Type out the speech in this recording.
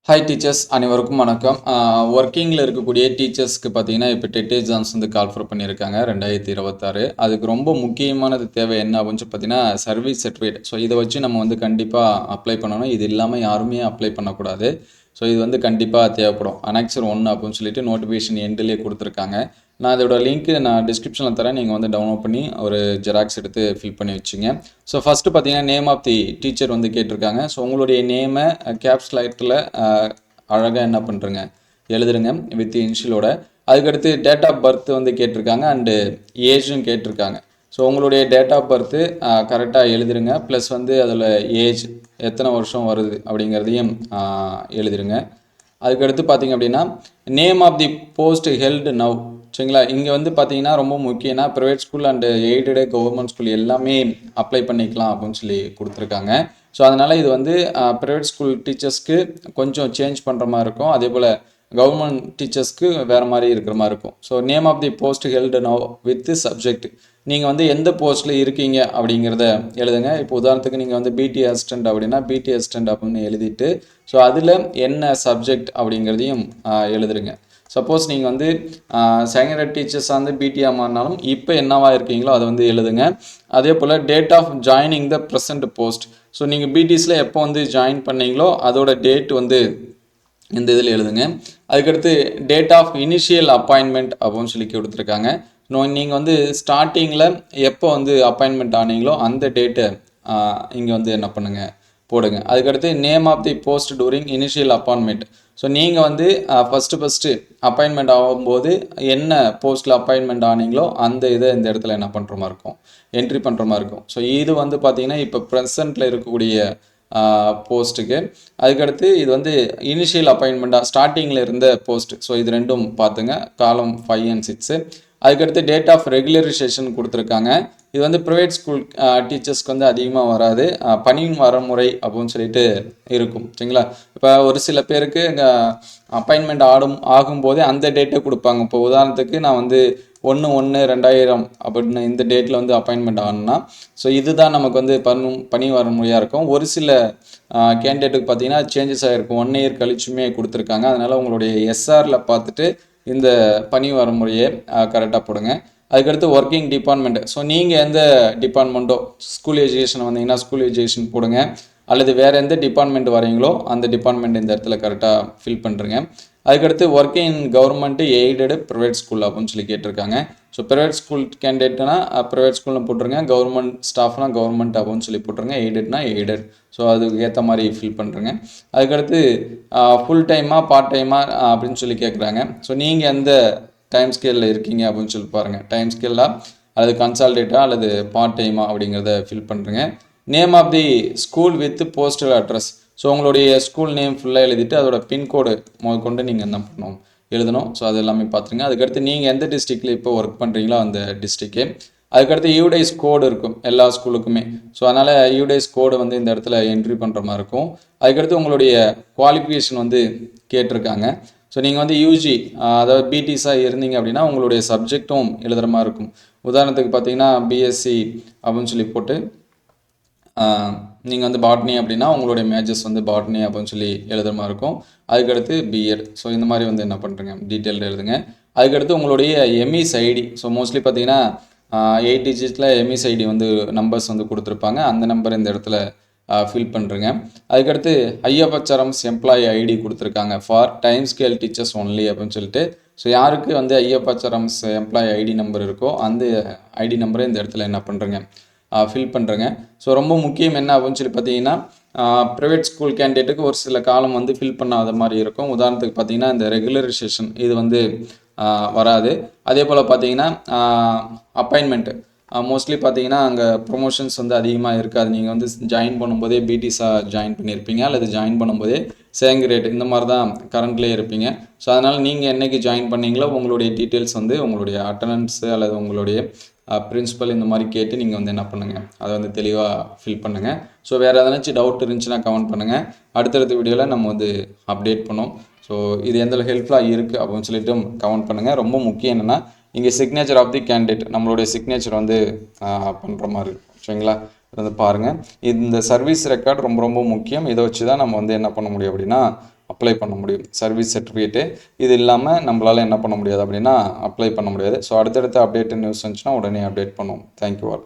Hi teachers அனைவருக்கும் வணக்கம். ஒர்க்கிங்கில் இருக்கக்கூடிய டீச்சர்ஸ்க்கு பார்த்தீங்கன்னா இப்போ டெட் எக்ஸாம்ஸ் வந்து கால்ஃபர் பண்ணியிருக்காங்க 2026. அதுக்கு ரொம்ப முக்கியமானது தேவை என்ன அப்படின்னு பார்த்தீங்கன்னா சர்வீஸ் சர்டிஃபிகேட். ஸோ இதை வச்சு நம்ம வந்து கண்டிப்பாக அப்ளை பண்ணணும். இது இல்லாமல் யாருமே அப்ளை பண்ணக்கூடாது. ஸோ இது வந்து கண்டிப்பாக தேவைப்படும். அனெக்சர் 1 அப்படின்னு சொல்லிட்டு நோட்டிஃபிகேஷன் எண்ட்லேயே கொடுத்துருக்காங்க. நான் இதோட லிங்க்கு நான் டிஸ்கிரிப்ஷனில் தரேன். நீங்கள் வந்து டவுன்லோட் பண்ணி ஒரு ஜெராக்ஸ் எடுத்து ஃபில் பண்ணி வச்சுங்க. ஸோ ஃபஸ்ட்டு பார்த்தீங்கன்னா நேம் ஆஃப் தி டீச்சர் வந்து கேட்டிருக்காங்க. ஸோ உங்களுடைய நேமை கேப்ஸ் லைட்டில் அழகாக என்ன பண்ணுறங்க எழுதுருங்க வித் இன்ஷியலோட. அதுக்கடுத்து டேட் ஆஃப் பர்த் வந்து கேட்டிருக்காங்க அண்டு ஏஜும் கேட்டிருக்காங்க. ஸோ உங்களுடைய டேட் ஆஃப் பர்த்து கரெக்டாக எழுதிருங்க. ப்ளஸ் வந்து அதில் ஏஜ் எத்தனை வருஷம் வருது அப்படிங்கிறதையும் எழுதிருங்க. அதுக்கடுத்து பார்த்திங்க அப்படின்னா name of the post held now. சரிங்களா, இங்கே வந்து பார்த்தீங்கன்னா ரொம்ப முக்கியம்னா private school and aided government school எல்லாமே அப்ளை பண்ணிக்கலாம் அப்படின்னு சொல்லி கொடுத்துருக்காங்க. ஸோ அதனால் இது வந்து ப்ரைவேட் ஸ்கூல் டீச்சர்ஸ்க்கு கொஞ்சம் சேஞ்ச் பண்ணுற மாதிரி இருக்கும். அதே போல் கவர்மெண்ட் டீச்சர்ஸ்க்கு வேறு மாதிரி இருக்கிற மாதிரி இருக்கும். So name of the post held now with subject. நீங்கள் வந்து எந்த போஸ்ட்டில் இருக்கீங்க அப்படிங்கிறத எழுதுங்க. இப்போ உதாரணத்துக்கு நீங்கள் வந்து பிடி அசிஸ்டன்ட் அப்படின்னா பிடி அசிஸ்டன்ட் அப்படின்னு எழுதிட்டு ஸோ அதில் என்ன சப்ஜெக்ட் அப்படிங்கிறதையும் எழுதுருங்க. சப்போஸ் நீங்கள் வந்து செகண்டரி டீச்சர்ஸாக வந்து பிடிஆர் மாறினாலும் இப்போ என்னவா இருக்கீங்களோ அதை வந்து எழுதுங்க. அதே போல் date of joining the present post. So நீங்கள் பிடிஎஸில் எப்போ வந்து ஜாயின் பண்ணீங்களோ அதோட டேட் வந்து இந்த இதில் எழுதுங்க. அதுக்கடுத்து டேட் ஆஃப் இனிஷியல் அப்பாயின்மெண்ட் அப்படின்னு சொல்லி கொடுத்துருக்காங்க. நீங்கள் வந்து ஸ்டார்டிங்கில் எப்போ வந்து அப்பாயின்மெண்ட் ஆனீங்களோ அந்த டேட்டை இங்கே வந்து என்ன பண்ணுங்கள் போடுங்க. அதுக்கடுத்து name of the post during initial appointment. So நீங்கள் வந்து ஃபஸ்ட்டு அப்பாயின்மெண்ட் ஆகும்போது என்ன போஸ்ட்டில் அப்பாயின்மெண்ட் ஆனீங்களோ அந்த இதை இந்த இடத்துல என்ன பண்ணுற மாதிரி இருக்கும், என்ட்ரி பண்ணுற மாதிரி இருக்கும். ஸோ இது வந்து பார்த்திங்கன்னா இப்போ ப்ரெசண்ட்டில் இருக்கக்கூடிய போஸ்ட்டுக்கு. அதுக்கடுத்து இது வந்து இனிஷியல் அப்பாயின்மெண்ட்டாக ஸ்டார்டிங்கில் இருந்த போஸ்ட். ஸோ இது ரெண்டும் பார்த்துங்க, காலம் 5 and 6. அதுக்கடுத்து டேட் ஆஃப் ரெகுலரைசேஷன் கொடுத்துருக்காங்க. இது வந்து ப்ரைவேட் ஸ்கூல் டீச்சர்ஸ்க்கு வந்து அதிகமாக வராது, பணி வரமுறை அப்படின்னு சொல்லிட்டு இருக்கும். சரிங்களா, இப்போ ஒரு சில பேருக்கு அப்பாயின்மெண்ட் ஆகும்போதே அந்த டேட்டை கொடுப்பாங்க. இப்போ உதாரணத்துக்கு நான் வந்து 1/1/2000 அப்படின்னு இந்த டேட்டில் வந்து அப்பாயின்மெண்ட் ஆகணும்னா ஸோ இதுதான் நமக்கு வந்து பணி வரமுறையாக இருக்கும். ஒரு சில கேண்டிடேட்டுக்கு பார்த்தீங்கன்னா சேஞ்சஸ் ஆகிருக்கும், 1 year கழிச்சுமே கொடுத்துருக்காங்க. அதனால் உங்களுடைய எஸ்ஆரில் பார்த்துட்டு இந்த பணி வரமுறையை கரெக்டாக போடுங்க. அதுக்கடுத்து ஒர்க்கிங் டிபார்ட்மெண்ட். ஸோ நீங்கள் எந்த டிபார்ட்மெண்ட்டோ ஸ்கூல் எஜுகேஷன் வந்தீங்கன்னா ஸ்கூல் எஜுகேஷன் போடுங்க, அல்லது வேறு எந்த டிபார்ட்மெண்ட் வரீங்களோ அந்த டிபார்ட்மெண்ட் இந்த இடத்துல கரெக்டாக ஃபில் பண்ணுறங்க. அதுக்கடுத்து working in government aided private school அப்படின்னு சொல்லி கேட்டிருக்காங்க. ஸோ ப்ரைவேட் ஸ்கூல் கேண்டிடேட்னா ப்ரைவேட் ஸ்கூல்னு போட்டுருங்க, கவர்மெண்ட் ஸ்டாஃப்னா கவர்மெண்ட் அப்படின்னு சொல்லி போட்டுருங்க, எய்டட்னா எய்டட். ஸோ அதுக்கு ஏற்ற மாதிரி ஃபில் பண்ணுறங்க. அதுக்கடுத்து ஃபுல் டைமாக பார்ட் டைமாக அப்படின்னு சொல்லி கேட்குறாங்க. ஸோ நீங்கள் எந்த டைம் ஸ்கேலில் இருக்கீங்க அப்படின்னு சொல்லி பாருங்கள். டைம் ஸ்கேலாக அல்லது கன்சால்டேட்டாக அல்லது பார்ட் டைமாக அப்படிங்கிறத ஃபில் பண்ணுறங்க. Name of the school with postal address. So உங்களுடைய ஸ்கூல் நேம் ஃபுல்லாக எழுதிட்டு அதோட பின்கோடு கொண்டு நீங்கள் என்ன பண்ணணும் எழுதணும். ஸோ அது எல்லாமே பார்த்துருங்க. அதுக்கடுத்து நீங்கள் எந்த டிஸ்ட்ரிக்டில் இப்போ ஒர்க் பண்ணுறீங்களோ அந்த டிஸ்ட்ரிக்டு. அதுக்கடுத்து யூடைஸ் கோடு இருக்கும் எல்லா ஸ்கூலுக்குமே. ஸோ அதனால் யூடைஸ் கோடு வந்து இந்த இடத்துல என்ட்ரி பண்ணுற மாதிரி இருக்கும். அதுக்கடுத்து உங்களுடைய குவாலிஃபிகேஷன் வந்து கேட்டிருக்காங்க. ஸோ நீங்கள் வந்து யூஜி அதாவது பிடிஸாக இருந்தீங்க அப்படின்னா உங்களுடைய சப்ஜெக்டும் எழுதுகிற மாதிரி இருக்கும். உதாரணத்துக்கு பார்த்தீங்கன்னா பிஎஸ்சி அப்படின்னு சொல்லி போட்டு நீங்கள் வந்து பாட்னி அப்படின்னா உங்களுடைய மேஜர்ஸ் வந்து பாட்னி அப்படின்னு சொல்லி எழுதுகிற மாதிரி இருக்கும். அதுக்கடுத்து பிஎட். ஸோ இந்த மாதிரி வந்து என்ன பண்ணுறங்க டீட்டெயில் எழுதுங்க. அதுக்கடுத்து உங்களுடைய எம்இஸ் ஐடி. ஸோ மோஸ்ட்லி பார்த்தீங்கன்னா 8 digitsல எம்இஸ் ஐடி வந்து நம்பர்ஸ் வந்து கொடுத்துருப்பாங்க. அந்த நம்பர் இந்த இடத்துல ஃபில் பண்ணுறங்க. அதுக்கடுத்து ஐஎஃப்ஹெச்ஆர்எம்ஸ் எம்ப்ளாயி ஐடி கொடுத்துருக்காங்க for time scale teachers only அப்படின்னு சொல்லிட்டு. ஸோ யாருக்கு வந்து ஐஎஃப்ஹெச்ஆர்எம்ஸ் எம்ப்ளாயி ஐடி நம்பர் இருக்கோ அந்த ஐடி நம்பரை இந்த இடத்துல என்ன பண்ணுறங்க ஃபில் பண்ணுறங்க. ஸோ ரொம்ப முக்கியம் என்ன அப்படின்னு சொல்லி பார்த்தீங்கன்னா ப்ரைவேட் ஸ்கூல் கேண்டிடேட்டுக்கு ஒரு சில காலம் வந்து ஃபில் பண்ணாத மாதிரி இருக்கும். உதாரணத்துக்கு பார்த்தீங்கன்னா இந்த ரெகுலரைசேஷன் இது வந்து வராது. அதே போல் பார்த்தீங்கன்னா அப்பாயின்மெண்ட்டு மோஸ்ட்லி பார்த்தீங்கன்னா அங்கே ப்ரொமோஷன்ஸ் வந்து அதிகமாக இருக்காது. நீங்கள் வந்து ஜாயின் பண்ணும்போதே பிடிஸாக ஜாயின் பண்ணியிருப்பீங்க அல்லது ஜாயின் பண்ணும்போதே சேங் ரேட் இந்த மாதிரி தான் கரண்ட்லேயே இருப்பீங்க. ஸோ அதனால் நீங்கள் என்றைக்கு ஜாயின் பண்ணீங்களோ உங்களுடைய டீட்டெயில்ஸ் வந்து உங்களுடைய அட்டண்டன்ஸு அல்லது உங்களுடைய பிரின்சிபல் இந்த மாதிரி கேட்டு நீங்கள் வந்து என்ன பண்ணுங்கள் அதை வந்து தெளிவாக ஃபில் பண்ணுங்கள். ஸோ வேறு எதனாச்சும் டவுட் இருந்துச்சுன்னா கமெண்ட் பண்ணுங்கள். அடுத்தடுத்த வீடியோவில் நம்ம வந்து அப்டேட் பண்ணோம். ஸோ இது எந்த ஹெல்ப்ஃபுல்லாக இருக்குது அப்படின்னு சொல்லிட்டு கமெண்ட் பண்ணுங்கள். ரொம்ப முக்கியம் என்னென்னா இங்கே சிக்னேச்சர் ஆஃப் தி கேண்டிடேட் நம்மளுடைய சிக்னேச்சர் வந்து பண்ணுற மாதிரி இருக்கும். சரிங்களா, வந்து பாருங்கள். இந்த சர்வீஸ் ரெக்கார்டு ரொம்ப ரொம்ப முக்கியம். இதை வச்சு தான் நம்ம வந்து என்ன பண்ண முடியும் அப்படின்னா அப்ளை பண்ண முடியும். சர்வீஸ் சர்டிஃபிகேட்டு இது இல்லாமல் நம்மளால் என்ன பண்ண முடியாது அப்படின்னா அப்ளை பண்ண முடியாது. ஸோ அடுத்தடுத்த அப்டேட் நியூஸ் வந்துச்சுன்னா உடனே அப்டேட் பண்ணுவோம். Thank you all.